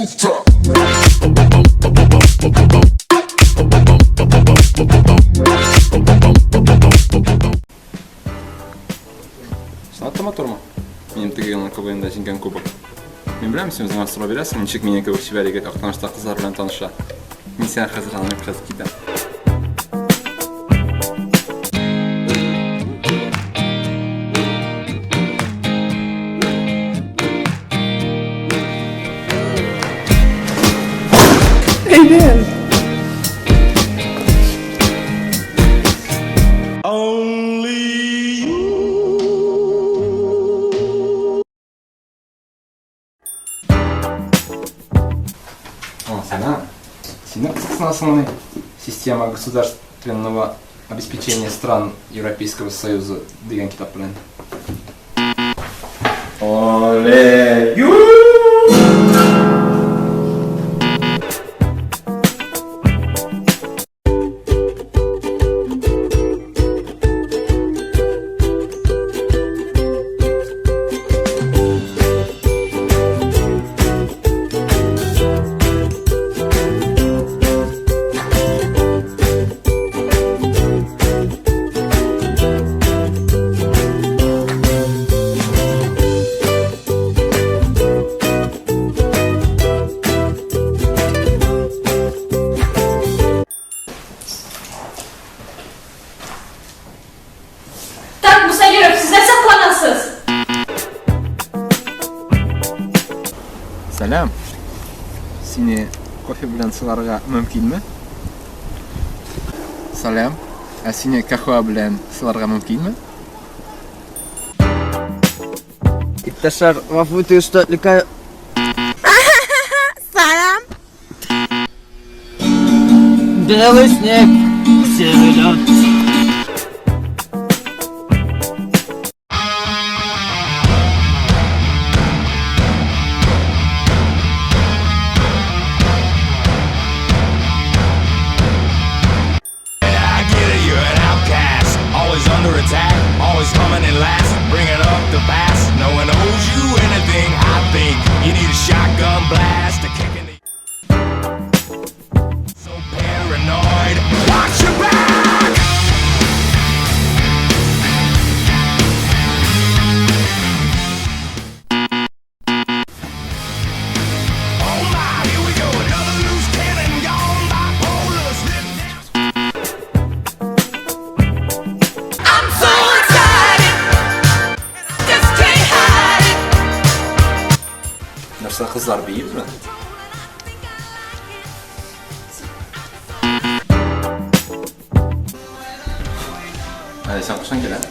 rooftop. Sanatlı motor mu? Benim tıkıyanlar kobayında jinken kubok. Men bilemsin özüňe sora berersiň, nişik meni köp şiberege aktanışda kızlar bilen tanışa. Men sen hazırlanıp kızıp gidem. Amen. Selam. Синапсисная основная система государственного обеспечения стран Европейского Союза деген китап белән. Оле! Tak Musayirov, siz ne saklanasınız? Selam. Seni kofe bilen sılarga mümkünmü? Selam. Seni kahve bilen sılarga mümkünmü? İptaşlar vafutu üstadlıka Salam. Белый снег, серый лед. I get it, you're an outcast. Always under attack, always coming in last. Bringing up the past. No one owes you anything, I think. You need a shotgun blast to kick in the. So paranoid. Watch your back! Oh my, here we go. Another loose cannon gone bipolar. Slip down. I'm so excited. Just can't hide it. Нәрсә кызлар бейибезме? Sen kuşan gelen.